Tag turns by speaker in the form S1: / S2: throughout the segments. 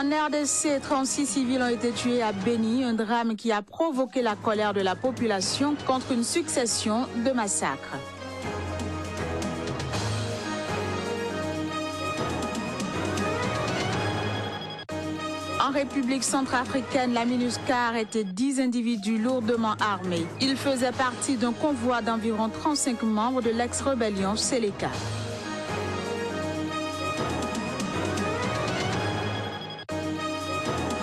S1: En RDC, 36 civils ont été tués à Béni, un drame qui a provoqué la colère de la population contre une succession de massacres. En République centrafricaine, la MINUSCA a arrêté 10 individus lourdement armés. Ils faisaient partie d'un convoi d'environ 35 membres de l'ex-rébellion Séléka.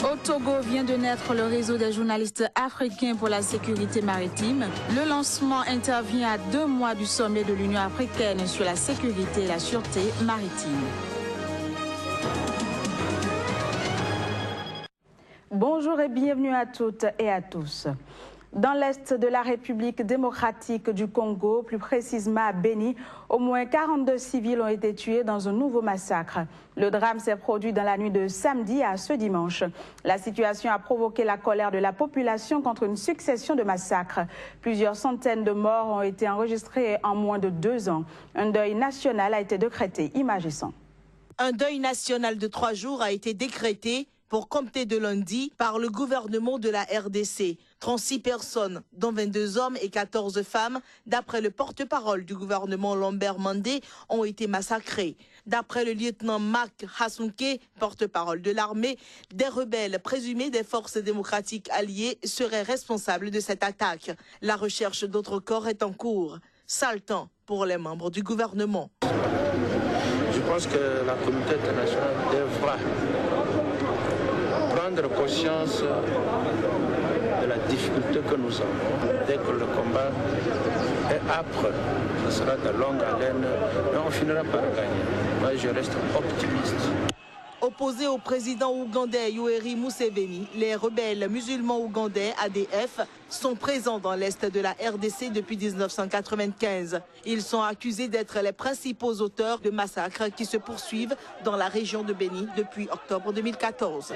S1: Au Togo vient de naître le réseau des journalistes africains pour la sécurité maritime. Le lancement intervient à 2 mois du sommet de l'Union africaine sur la sécurité et la sûreté maritime. Bonjour et bienvenue à toutes et à tous. Dans l'est de la République démocratique du Congo, plus précisément à Béni, au moins 42 civils ont été tués dans un nouveau massacre. Le drame s'est produit dans la nuit de samedi à ce dimanche. La situation a provoqué la colère de la population contre une succession de massacres. Plusieurs centaines de morts ont été enregistrés en moins de 2 ans. Un deuil national a été décrété. Images et sons.
S2: Un deuil national de 3 jours a été décrété pour compter de lundi par le gouvernement de la RDC. 36 personnes, dont 22 hommes et 14 femmes, d'après le porte-parole du gouvernement Lambert Mandé, ont été massacrés. D'après le lieutenant Marc Hassounké, porte-parole de l'armée, des rebelles présumés des forces démocratiques alliées seraient responsables de cette attaque. La recherche d'autres corps est en cours. Sale temps pour les membres du gouvernement.
S3: Je pense que la communauté internationale devra prendre conscience de la difficulté que nous avons. Dès que le combat est âpre, ce sera de longue haleine, mais on finira par gagner. Moi, je reste optimiste.
S2: Opposés au président ougandais Yoweri Museveni, les rebelles musulmans ougandais ADF sont présents dans l'est de la RDC depuis 1995. Ils sont accusés d'être les principaux auteurs de massacres qui se poursuivent dans la région de Béni depuis octobre 2014.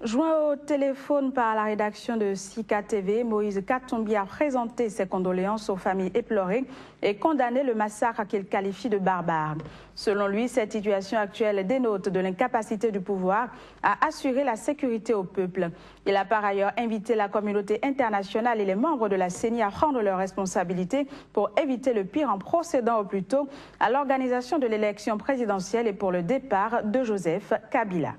S1: Joint au téléphone par la rédaction de Sika TV, Moïse Katumbi a présenté ses condoléances aux familles éplorées et condamné le massacre qu'il qualifie de barbare. Selon lui, cette situation actuelle dénote de l'incapacité du pouvoir à assurer la sécurité au peuple. Il a par ailleurs invité la communauté internationale et les membres de la CENI à prendre leurs responsabilités pour éviter le pire en procédant au plus tôt à l'organisation de l'élection présidentielle et pour le départ de Joseph Kabila.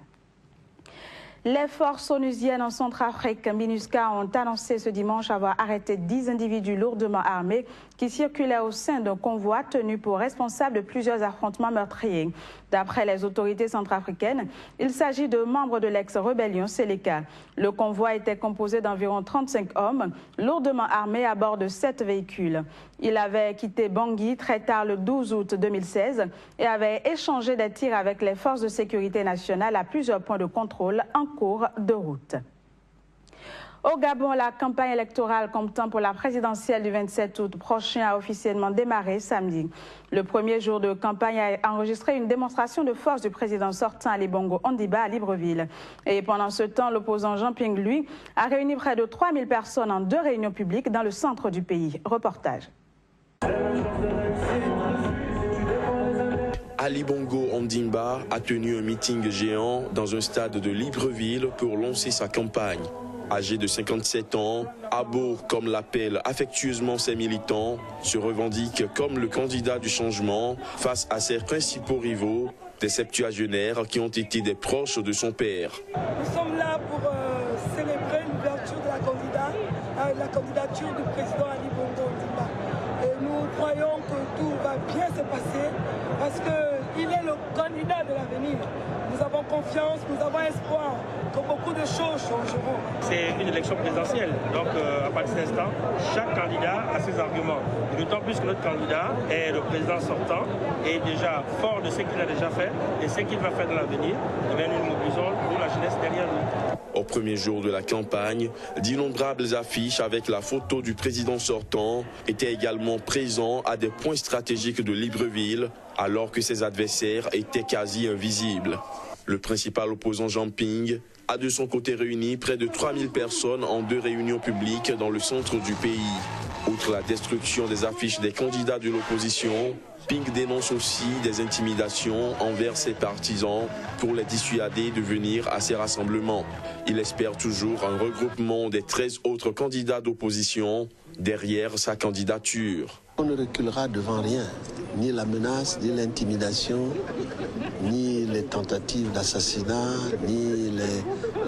S1: Les forces onusiennes en Centrafrique, MINUSCA, ont annoncé ce dimanche avoir arrêté 10 individus lourdement armés qui circulaient au sein d'un convoi tenu pour responsable de plusieurs affrontements meurtriers. D'après les autorités centrafricaines, il s'agit de membres de l'ex-rébellion Séléka. Le convoi était composé d'environ 35 hommes lourdement armés à bord de 7 véhicules. Il avait quitté Bangui très tard le 12 août 2016 et avait échangé des tirs avec les forces de sécurité nationale à plusieurs points de contrôle en cours de route. Au Gabon, la campagne électorale comptant pour la présidentielle du 27 août prochain a officiellement démarré samedi. Le premier jour de campagne a enregistré une démonstration de force du président sortant Ali Bongo Ondimba à Libreville. Et pendant ce temps, l'opposant Jean Ping, lui, a réuni près de 3000 personnes en 2 réunions publiques dans le centre du pays. Reportage.
S4: Ali Bongo Ondimba a tenu un meeting géant dans un stade de Libreville pour lancer sa campagne. Âgé de 57 ans, Abo, comme l'appellent affectueusement ses militants, se revendique comme le candidat du changement face à ses principaux rivaux, des septuagénaires qui ont été des proches de son père.
S5: Nous sommes là pour célébrer l'ouverture de la candidature du président Ali Bongo Ondimba. Et nous croyons que tout va bien se passer parce qu'il est le candidat de l'avenir. Nous avons confiance, nous avons espoir que beaucoup de choses changeront.
S6: C'est une élection présidentielle, donc à partir de cet instant, chaque candidat a ses arguments. D'autant plus que notre candidat est le président sortant et déjà fort de ce qu'il a déjà fait et ce qu'il va faire dans l'avenir, nous mobilisons nous, la jeunesse derrière nous.
S4: Au premier jour de la campagne, d'innombrables affiches avec la photo du président sortant étaient également présents à des points stratégiques de Libreville, alors que ses adversaires étaient quasi invisibles. Le principal opposant Jean Ping a de son côté réuni près de 3000 personnes en 2 réunions publiques dans le centre du pays. Outre la destruction des affiches des candidats de l'opposition, Ping dénonce aussi des intimidations envers ses partisans pour les dissuader de venir à ces rassemblements. Il espère toujours un regroupement des 13 autres candidats d'opposition derrière sa candidature.
S7: On ne reculera devant rien, ni la menace, ni l'intimidation, ni les tentatives d'assassinat, ni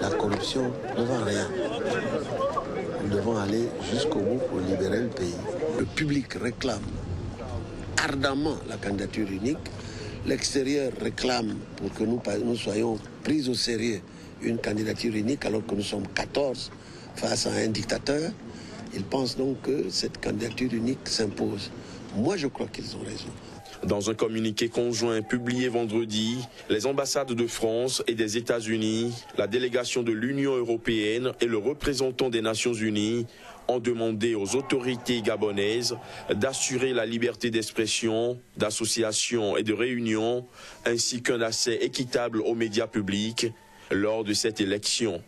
S7: la corruption, devant rien. Nous devons aller jusqu'au bout pour libérer le pays. Le public réclame ardemment la candidature unique. L'extérieur réclame pour que nous soyons pris au sérieux une candidature unique alors que nous sommes 14 face à un dictateur. Ils pensent donc que cette candidature unique s'impose. Moi, je crois qu'ils ont raison.
S4: Dans un communiqué conjoint publié vendredi, les ambassades de France et des États-Unis, la délégation de l'Union européenne et le représentant des Nations unies ont demandé aux autorités gabonaises d'assurer la liberté d'expression, d'association et de réunion, ainsi qu'un accès équitable aux médias publics lors de cette élection.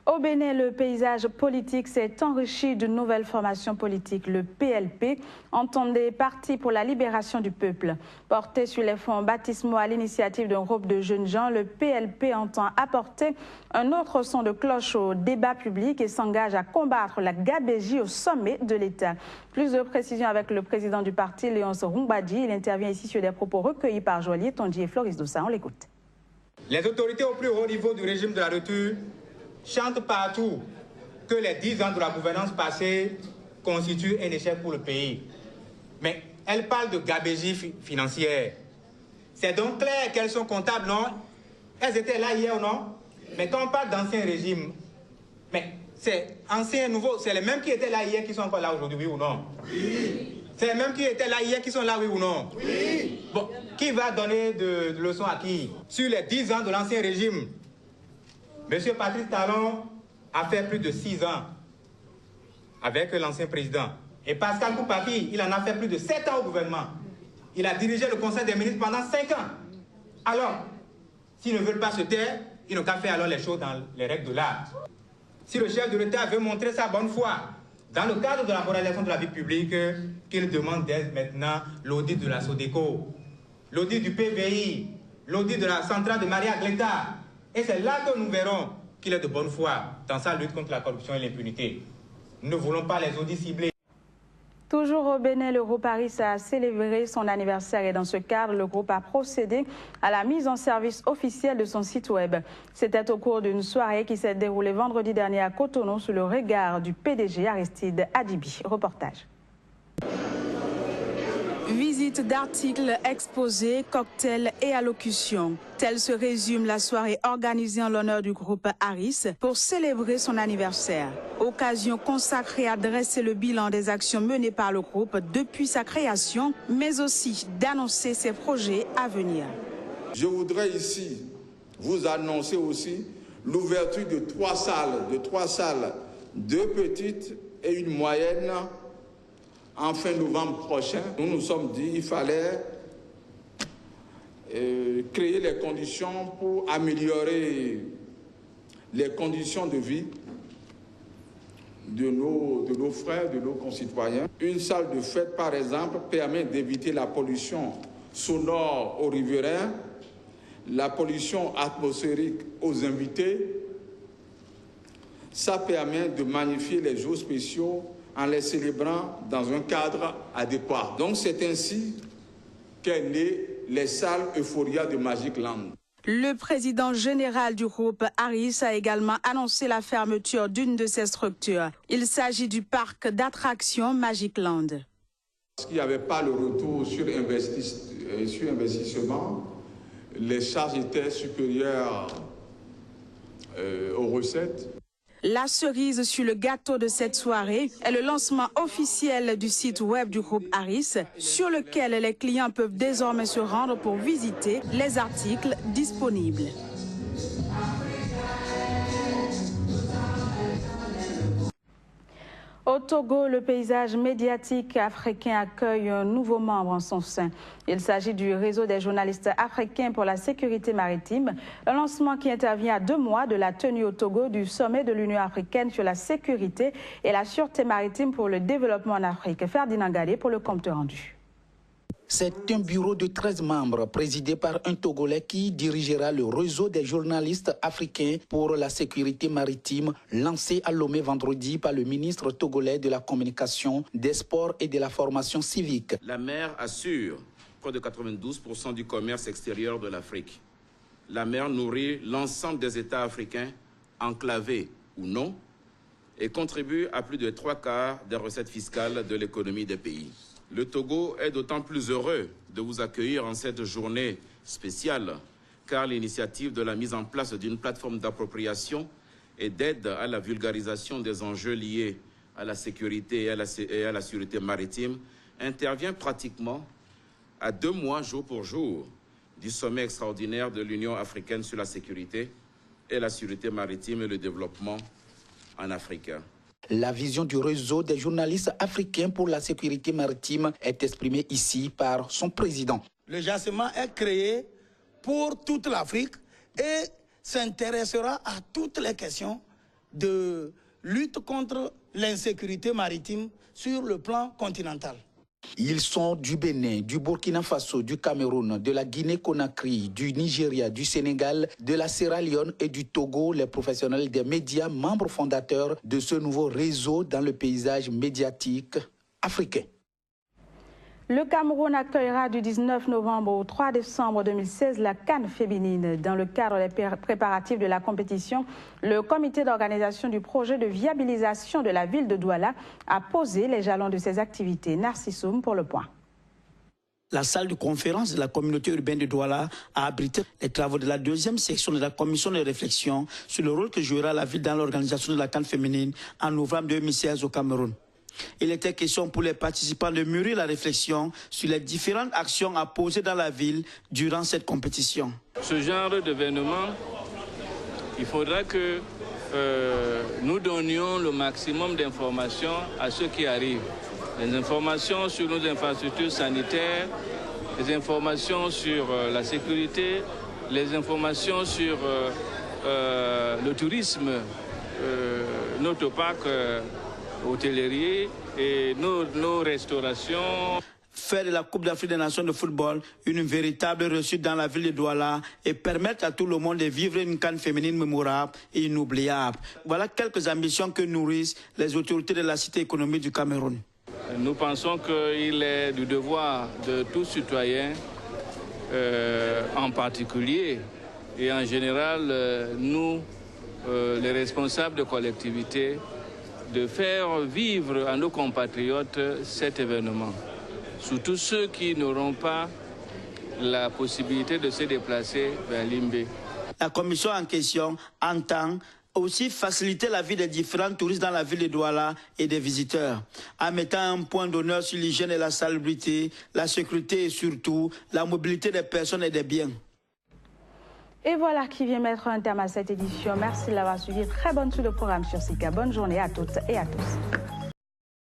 S1: Au Bénin, le paysage politique s'est enrichi d'une nouvelle formation politique, le PLP, entendez Parti pour la libération du peuple. Porté sur les fonds baptismaux à l'initiative d'un groupe de jeunes gens, le PLP entend apporter un autre son de cloche au débat public et s'engage à combattre la gabégie au sommet de l'État. Plus de précisions avec le président du parti, Léonce Rumbadji. Il intervient ici sur des propos recueillis par Joaillier Tonji et Floris Dossa. On l'écoute.
S8: Les autorités au plus haut niveau du régime de la rupture chantent partout que les 10 ans de la gouvernance passée constituent un échec pour le pays. Mais elles parlent de gabégie financière. C'est donc clair qu'elles sont comptables, non? Elles étaient là hier ou non? Mais quand on parle d'ancien régime, mais c'est ancien, nouveau, c'est les mêmes qui étaient là hier qui sont encore là aujourd'hui, oui ou non? Oui. C'est les mêmes qui étaient là hier qui sont là, oui ou non? Oui. Bon, qui va donner de leçons à qui? Sur les 10 ans de l'ancien régime, M. Patrice Talon a fait plus de 6 ans avec l'ancien président. Et Pascal Koupaki, il en a fait plus de 7 ans au gouvernement. Il a dirigé le Conseil des ministres pendant 5 ans. Alors, s'ils ne veulent pas se taire, ils n'ont qu'à faire alors les choses dans les règles de l'art. Si le chef de l'État veut montrer sa bonne foi dans le cadre de la moralisation de la vie publique, qu'il demande dès maintenant l'audit de la SODECO, l'audit du PVI, l'audit de la centrale de Maria Gleta. Et c'est là que nous verrons qu'il est de bonne foi dans sa lutte contre la corruption et l'impunité. Nous ne voulons pas les audits ciblés.
S1: Toujours au Bénin, le groupe Aris a célébré son anniversaire et dans ce cadre, le groupe a procédé à la mise en service officielle de son site web. C'était au cours d'une soirée qui s'est déroulée vendredi dernier à Cotonou sous le regard du PDG Aristide Adibi. Reportage. Visite d'articles, exposés, cocktails et allocutions. Telle se résume la soirée organisée en l'honneur du groupe Aris pour célébrer son anniversaire. Occasion consacrée à dresser le bilan des actions menées par le groupe depuis sa création, mais aussi d'annoncer ses projets à venir.
S9: Je voudrais ici vous annoncer aussi l'ouverture de 3 salles, 2 petites et une moyenne, en fin novembre prochain. Nous nous sommes dit qu'il fallait créer les conditions pour améliorer les conditions de vie de nos frères, de nos concitoyens. Une salle de fête, par exemple, permet d'éviter la pollution sonore aux riverains, la pollution atmosphérique aux invités. Ça permet de magnifier les jours spéciaux en les célébrant dans un cadre adéquat. Donc c'est ainsi qu'est née les salles Euphoria de Magic Land.
S1: Le président général du groupe Aris a également annoncé la fermeture d'une de ses structures. Il s'agit du parc d'attractions Magic Land.
S9: Parce qu'il n'y avait pas le retour sur investissement, les charges étaient supérieures aux recettes.
S1: La cerise sur le gâteau de cette soirée est le lancement officiel du site web du groupe Aris, sur lequel les clients peuvent désormais se rendre pour visiter les articles disponibles. Au Togo, le paysage médiatique africain accueille un nouveau membre en son sein. Il s'agit du réseau des journalistes africains pour la sécurité maritime, un lancement qui intervient à 2 mois de la tenue au Togo du sommet de l'Union africaine sur la sécurité et la sûreté maritime pour le développement en Afrique. Ferdinand Gallet pour le compte rendu.
S10: C'est un bureau de 13 membres présidé par un Togolais qui dirigera le réseau des journalistes africains pour la sécurité maritime lancé à Lomé vendredi par le ministre togolais de la Communication, des Sports et de la Formation civique.
S11: La mer assure près de 92% du commerce extérieur de l'Afrique. La mer nourrit l'ensemble des États africains, enclavés ou non, et contribue à plus de 3/4 des recettes fiscales de l'économie des pays. Le Togo est d'autant plus heureux de vous accueillir en cette journée spéciale, car l'initiative de la mise en place d'une plateforme d'appropriation et d'aide à la vulgarisation des enjeux liés à la sécurité et à la sûreté maritime intervient pratiquement à 2 mois, jour pour jour, du sommet extraordinaire de l'Union africaine sur la sécurité et la sûreté maritime et le développement en Afrique.
S10: La vision du réseau des journalistes africains pour la sécurité maritime est exprimée ici par son président.
S12: Le JACEMA est créé pour toute l'Afrique et s'intéressera à toutes les questions de lutte contre l'insécurité maritime sur le plan continental.
S10: Ils sont du Bénin, du Burkina Faso, du Cameroun, de la Guinée-Conakry, du Nigeria, du Sénégal, de la Sierra Leone et du Togo, les professionnels des médias, membres fondateurs de ce nouveau réseau dans le paysage médiatique africain.
S1: Le Cameroun accueillera du 19 novembre au 3 décembre 2016 la CAN féminine. Dans le cadre des préparatifs de la compétition, le comité d'organisation du projet de viabilisation de la ville de Douala a posé les jalons de ses activités. Narcissoum pour le point.
S13: La salle de conférence de la communauté urbaine de Douala a abrité les travaux de la 2e section de la commission de réflexion sur le rôle que jouera la ville dans l'organisation de la CAN féminine en novembre 2016 au Cameroun. Il était question pour les participants de mûrir la réflexion sur les différentes actions à poser dans la ville durant cette compétition.
S14: Ce genre d'événement, il faudra que nous donnions le maximum d'informations à ceux qui arrivent. Les informations sur nos infrastructures sanitaires, les informations sur la sécurité, les informations sur le tourisme, notre parc hôtellerie et nos restaurations.
S13: Faire de la Coupe d'Afrique des Nations de football une véritable réussite dans la ville de Douala et permettre à tout le monde de vivre une CAN féminine mémorable et inoubliable. Voilà quelques ambitions que nourrissent les autorités de la cité économique du Cameroun.
S14: Nous pensons qu'il est du devoir de tout citoyen, en particulier et en général, nous, les responsables de collectivités, de faire vivre à nos compatriotes cet événement. Surtout ceux qui n'auront pas la possibilité de se déplacer vers Limbé.
S13: La commission en question entend aussi faciliter la vie des différents touristes dans la ville de Douala et des visiteurs, en mettant un point d'honneur sur l'hygiène et la salubrité, la sécurité et surtout la mobilité des personnes et des biens.
S1: Et voilà qui vient mettre un terme à cette édition. Merci de l'avoir suivi. Très bonne suite de programme sur SICA. Bonne journée à toutes et à tous.